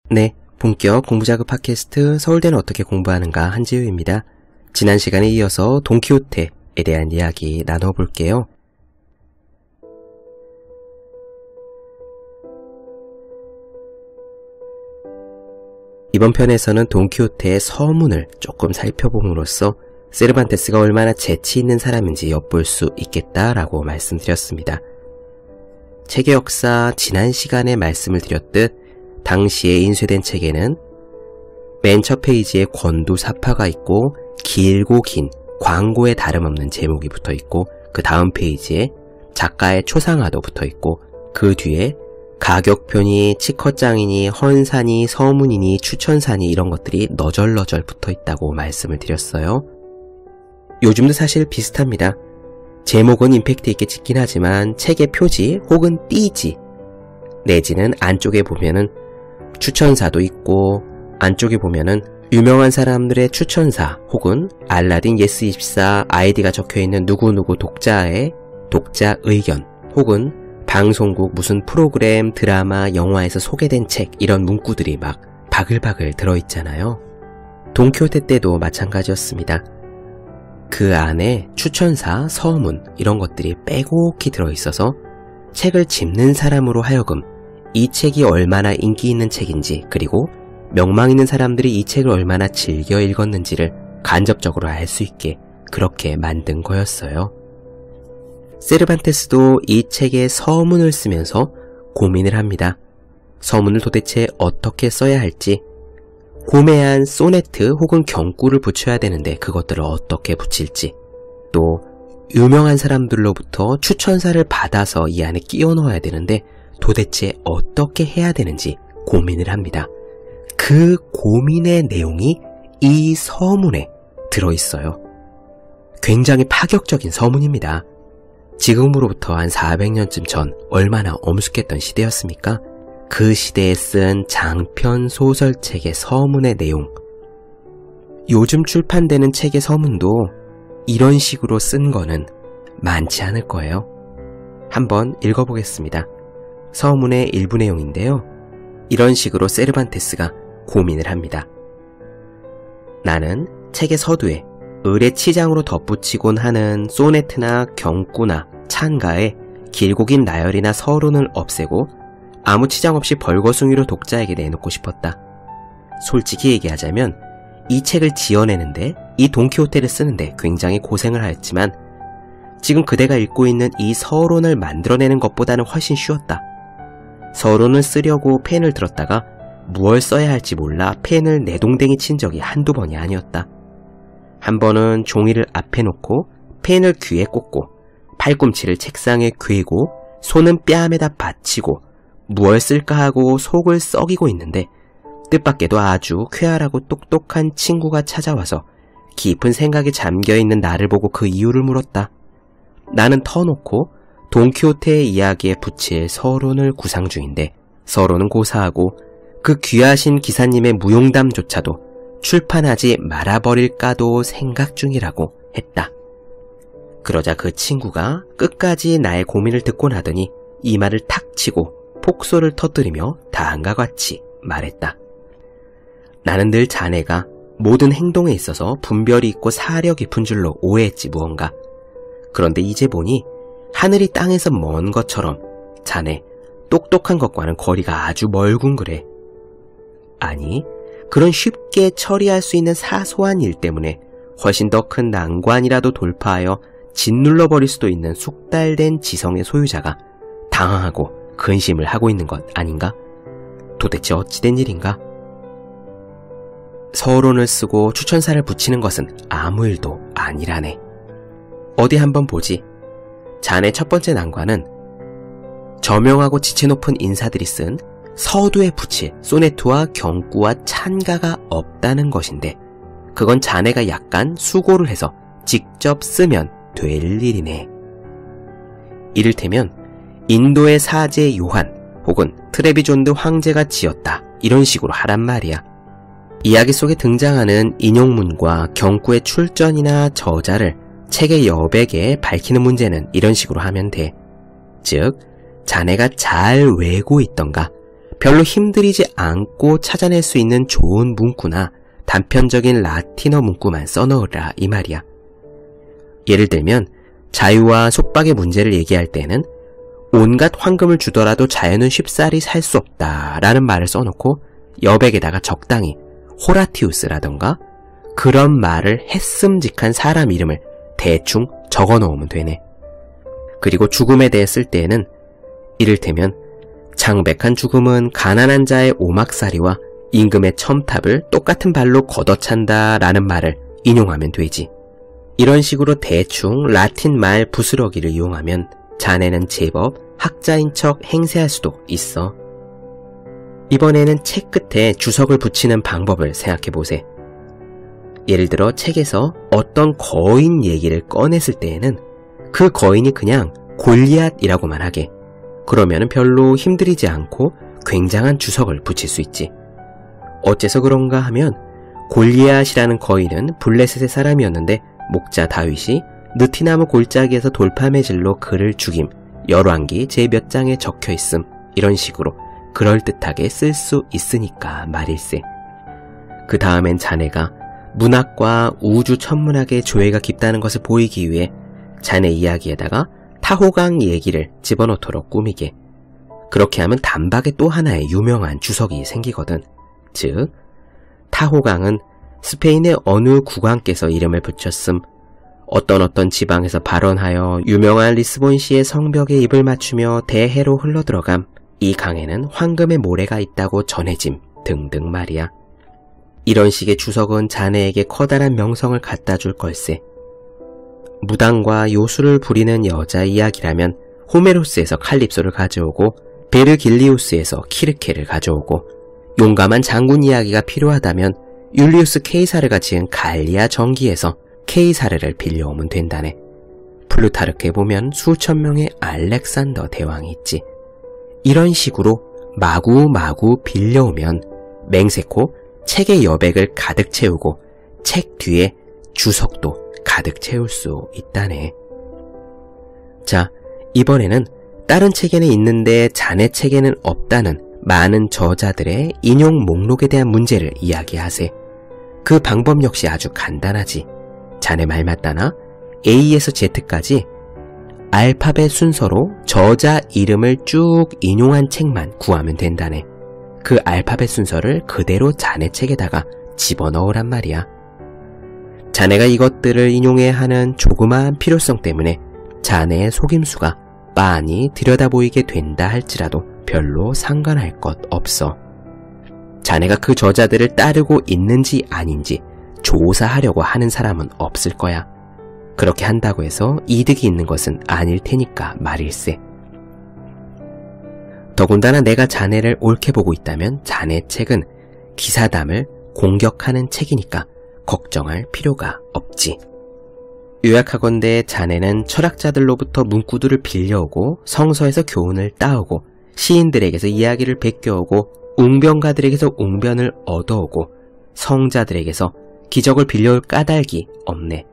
네, 본격 공부자극 팟캐스트 서울대는 어떻게 공부하는가 한지우입니다. 지난 시간에 이어서 돈키호테에 대한 이야기 나눠볼게요. 이번 편에서는 돈키호테의 서문을 조금 살펴봄으로써 세르반테스가 얼마나 재치 있는 사람인지 엿볼 수 있겠다라고 말씀드렸습니다. 책의 역사, 지난 시간에 말씀을 드렸듯 당시에 인쇄된 책에는 맨 첫 페이지에 권두사파가 있고 길고 긴 광고에 다름없는 제목이 붙어있고 그 다음 페이지에 작가의 초상화도 붙어있고 그 뒤에 가격표니 치커장이니 헌사니 서문이니 추천사니 이런 것들이 너절너절 붙어있다고 말씀을 드렸어요. 요즘도 사실 비슷합니다. 제목은 임팩트 있게 찍긴 하지만 책의 표지 혹은 띠지 내지는 안쪽에 보면은 추천사도 있고 안쪽에 보면은 유명한 사람들의 추천사 혹은 알라딘 예스24 아이디가 적혀있는 누구누구 독자의 독자 의견 혹은 방송국 무슨 프로그램, 드라마, 영화에서 소개된 책 이런 문구들이 막 바글바글 들어있잖아요. 돈키호테 때도 마찬가지였습니다. 그 안에 추천사, 서문 이런 것들이 빼곡히 들어있어서 책을 집는 사람으로 하여금 이 책이 얼마나 인기 있는 책인지 그리고 명망 있는 사람들이 이 책을 얼마나 즐겨 읽었는지를 간접적으로 알 수 있게 그렇게 만든 거였어요. 세르반테스도 이 책의 서문을 쓰면서 고민을 합니다. 서문을 도대체 어떻게 써야 할지, 고매한 소네트 혹은 경구를 붙여야 되는데 그것들을 어떻게 붙일지, 또 유명한 사람들로부터 추천사를 받아서 이 안에 끼워 넣어야 되는데 도대체 어떻게 해야 되는지 고민을 합니다. 그 고민의 내용이 이 서문에 들어있어요. 굉장히 파격적인 서문입니다. 지금으로부터 한 400년쯤 전 얼마나 엄숙했던 시대였습니까? 그 시대에 쓴 장편 소설책의 서문의 내용. 요즘 출판되는 책의 서문도 이런 식으로 쓴 거는 많지 않을 거예요. 한번 읽어보겠습니다. 서문의 일부 내용인데요. 이런 식으로 세르반테스가 고민을 합니다. 나는 책의 서두에 을의 치장으로 덧붙이곤 하는 소네트나 경구나 찬가에 길고 긴 나열이나 서론을 없애고 아무 치장 없이 벌거숭이로 독자에게 내놓고 싶었다. 솔직히 얘기하자면 이 책을 지어내는데 이 돈키호테를 쓰는데 굉장히 고생을 하였지만 지금 그대가 읽고 있는 이 서론을 만들어내는 것보다는 훨씬 쉬웠다. 서론을 쓰려고 펜을 들었다가 무얼 써야 할지 몰라 펜을 내동댕이 친 적이 한두 번이 아니었다. 한 번은 종이를 앞에 놓고 펜을 귀에 꽂고 팔꿈치를 책상에 괴고 손은 뺨에다 받치고 무얼 쓸까 하고 속을 썩이고 있는데 뜻밖에도 아주 쾌활하고 똑똑한 친구가 찾아와서 깊은 생각에 잠겨있는 나를 보고 그 이유를 물었다. 나는 터놓고 돈키호테의 이야기에 붙일 서론을 구상 중인데 서론은 고사하고 그 귀하신 기사님의 무용담조차도 출판하지 말아버릴까도 생각 중이라고 했다. 그러자 그 친구가 끝까지 나의 고민을 듣고 나더니 이마를 탁 치고 폭소를 터뜨리며 다음과 같이 말했다. 나는 늘 자네가 모든 행동에 있어서 분별이 있고 사려 깊은 줄로 오해했지 무언가. 그런데 이제 보니 하늘이 땅에서 먼 것처럼 자네 똑똑한 것과는 거리가 아주 멀군 그래. 아니, 그런 쉽게 처리할 수 있는 사소한 일 때문에 훨씬 더 큰 난관이라도 돌파하여 짓눌러버릴 수도 있는 숙달된 지성의 소유자가 당황하고 근심을 하고 있는 것 아닌가? 도대체 어찌된 일인가? 서론을 쓰고 추천사를 붙이는 것은 아무 일도 아니라네. 어디 한번 보지. 자네 첫 번째 난관은 저명하고 지체 높은 인사들이 쓴 서두에 붙일 소네트와 경구와 찬가가 없다는 것인데 그건 자네가 약간 수고를 해서 직접 쓰면 될 일이네. 이를테면 인도의 사제 요한 혹은 트레비존드 황제가 지었다 이런 식으로 하란 말이야. 이야기 속에 등장하는 인용문과 경구의 출전이나 저자를 책의 여백에 밝히는 문제는 이런 식으로 하면 돼. 즉 자네가 잘 외고 있던가 별로 힘들이지 않고 찾아낼 수 있는 좋은 문구나 단편적인 라틴어 문구만 써넣으라 이 말이야. 예를 들면 자유와 속박의 문제를 얘기할 때는 온갖 황금을 주더라도 자유는 쉽사리 살 수 없다 라는 말을 써놓고 여백에다가 적당히 호라티우스라던가 그런 말을 했음직한 사람 이름을 대충 적어 놓으면 되네. 그리고 죽음에 대해 쓸 때에는 이를테면 창백한 죽음은 가난한 자의 오막살이와 임금의 첨탑을 똑같은 발로 걷어찬다 라는 말을 인용하면 되지. 이런 식으로 대충 라틴 말 부스러기를 이용하면 자네는 제법 학자인 척 행세할 수도 있어. 이번에는 책 끝에 주석을 붙이는 방법을 생각해보세. 예를 들어 책에서 어떤 거인 얘기를 꺼냈을 때에는 그 거인이 그냥 골리앗이라고만 하게. 그러면 별로 힘들이지 않고 굉장한 주석을 붙일 수 있지. 어째서 그런가 하면 골리앗이라는 거인은 블레셋의 사람이었는데 목자 다윗이 느티나무 골짜기에서 돌파매질로 그를 죽임, 열왕기 제 몇 장에 적혀있음, 이런 식으로 그럴듯하게 쓸 수 있으니까 말일세. 그 다음엔 자네가 문학과 우주 천문학의 조예가 깊다는 것을 보이기 위해 자네 이야기에다가 타호강 얘기를 집어넣도록 꾸미게. 그렇게 하면 단박에 또 하나의 유명한 주석이 생기거든. 즉, 타호강은 스페인의 어느 국왕께서 이름을 붙였음, 어떤 지방에서 발원하여 유명한 리스본시의 성벽에 입을 맞추며 대해로 흘러들어감, 이 강에는 황금의 모래가 있다고 전해짐 등등 말이야. 이런 식의 주석은 자네에게 커다란 명성을 갖다 줄 걸세. 무당과 요술을 부리는 여자 이야기라면 호메로스에서 칼립소를 가져오고 베르길리우스에서 키르케를 가져오고, 용감한 장군 이야기가 필요하다면 율리우스 케이사르가 지은 갈리아 정기에서 케이사르를 빌려오면 된다네. 플루타르크에 보면 수천 명의 알렉산더 대왕이 있지. 이런 식으로 마구마구 빌려오면 맹세코 책의 여백을 가득 채우고 책 뒤에 주석도 가득 채울 수 있다네. 자, 이번에는 다른 책에는 있는데 자네 책에는 없다는 많은 저자들의 인용 목록에 대한 문제를 이야기하세. 그 방법 역시 아주 간단하지. 자네 말 맞다나 A에서 Z까지 알파벳 순서로 저자 이름을 쭉 인용한 책만 구하면 된다네. 그 알파벳 순서를 그대로 자네 책에다가 집어넣으란 말이야. 자네가 이것들을 인용해야 하는 조그마한 필요성 때문에 자네의 속임수가 빤히 들여다보이게 된다 할지라도 별로 상관할 것 없어. 자네가 그 저자들을 따르고 있는지 아닌지 조사하려고 하는 사람은 없을 거야. 그렇게 한다고 해서 이득이 있는 것은 아닐 테니까 말일세. 더군다나 내가 자네를 옳게 보고 있다면 자네 책은 기사담을 공격하는 책이니까 걱정할 필요가 없지. 요약하건대 자네는 철학자들로부터 문구들을 빌려오고 성서에서 교훈을 따오고 시인들에게서 이야기를 베껴오고 웅변가들에게서 웅변을 얻어오고 성자들에게서 기적을 빌려올 까닭이 없네.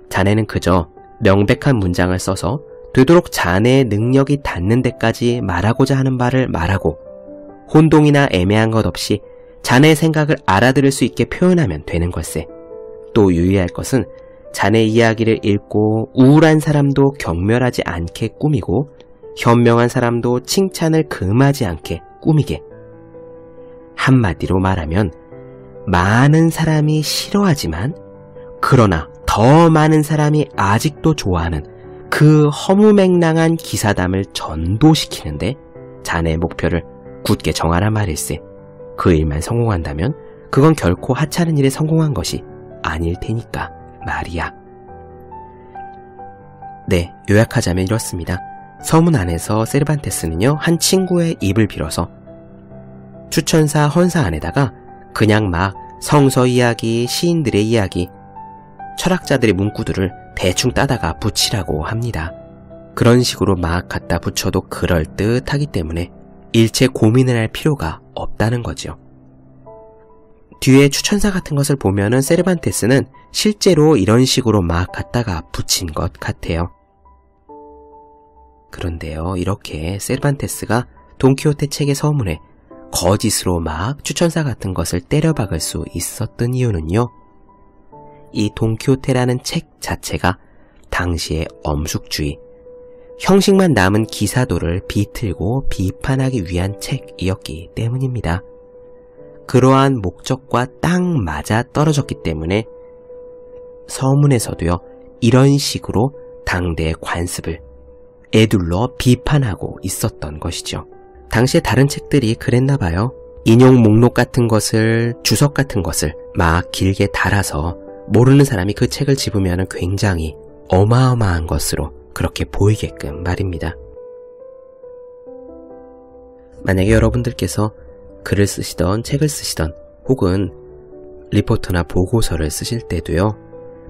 자네는 그저 명백한 문장을 써서 되도록 자네의 능력이 닿는 데까지 말하고자 하는 말을 말하고 혼동이나 애매한 것 없이 자네의 생각을 알아들을 수 있게 표현하면 되는 걸세. 또 유의할 것은 자네 이야기를 읽고 우울한 사람도 경멸하지 않게 꾸미고 현명한 사람도 칭찬을 금하지 않게 꾸미게. 한마디로 말하면 많은 사람이 싫어하지만 그러나 더 많은 사람이 아직도 좋아하는 그 허무맹랑한 기사담을 전도시키는데 자네의 목표를 굳게 정하란 말일세. 그 일만 성공한다면 그건 결코 하찮은 일에 성공한 것이 아닐 테니까 말이야. 네, 요약하자면 이렇습니다. 서문 안에서 세르반테스는요, 한 친구의 입을 빌어서 추천사 헌사 안에다가 그냥 막 성서 이야기, 시인들의 이야기, 철학자들의 문구들을 대충 따다가 붙이라고 합니다. 그런 식으로 막 갖다 붙여도 그럴듯하기 때문에 일체 고민을 할 필요가 없다는 거죠. 뒤에 추천사 같은 것을 보면은 세르반테스는 실제로 이런 식으로 막 갖다가 붙인 것 같아요. 그런데요, 이렇게 세르반테스가 돈키호테 책의 서문에 거짓으로 막 추천사 같은 것을 때려박을 수 있었던 이유는요. 이 돈키호테라는 책 자체가 당시의 엄숙주의, 형식만 남은 기사도를 비틀고 비판하기 위한 책이었기 때문입니다. 그러한 목적과 딱 맞아 떨어졌기 때문에 서문에서도요, 이런 식으로 당대의 관습을 에둘러 비판하고 있었던 것이죠. 당시에 다른 책들이 그랬나봐요. 인용 목록 같은 것을, 주석 같은 것을 막 길게 달아서 모르는 사람이 그 책을 집으면 굉장히 어마어마한 것으로 그렇게 보이게끔 말입니다. 만약에 여러분들께서 글을 쓰시던 책을 쓰시던 혹은 리포트나 보고서를 쓰실 때도요,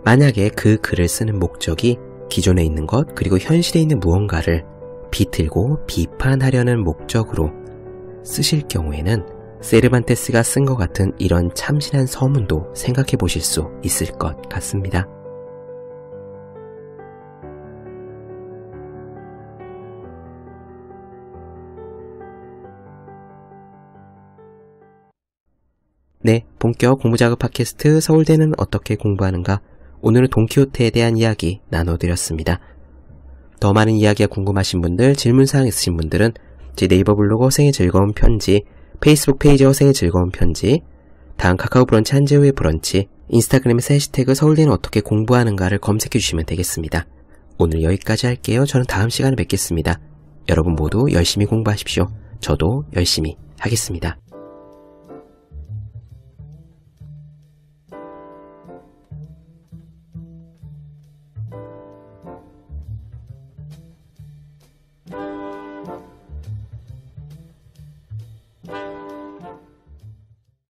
만약에 그 글을 쓰는 목적이 기존에 있는 것 그리고 현실에 있는 무언가를 비틀고 비판하려는 목적으로 쓰실 경우에는 세르반테스가 쓴 것 같은 이런 참신한 서문도 생각해 보실 수 있을 것 같습니다. 네, 본격 공부자극 팟캐스트 서울대는 어떻게 공부하는가? 오늘은 돈키호테에 대한 이야기 나눠드렸습니다. 더 많은 이야기가 궁금하신 분들, 질문사항 있으신 분들은 제 네이버 블로그 허생의 즐거운 편지, 페이스북 페이지 허생의 즐거운 편지, 다음 카카오 브런치 한재우의 브런치, 인스타그램에서 해시태그 서울대는 어떻게 공부하는가를 검색해 주시면 되겠습니다. 오늘 여기까지 할게요. 저는 다음 시간에 뵙겠습니다. 여러분 모두 열심히 공부하십시오. 저도 열심히 하겠습니다.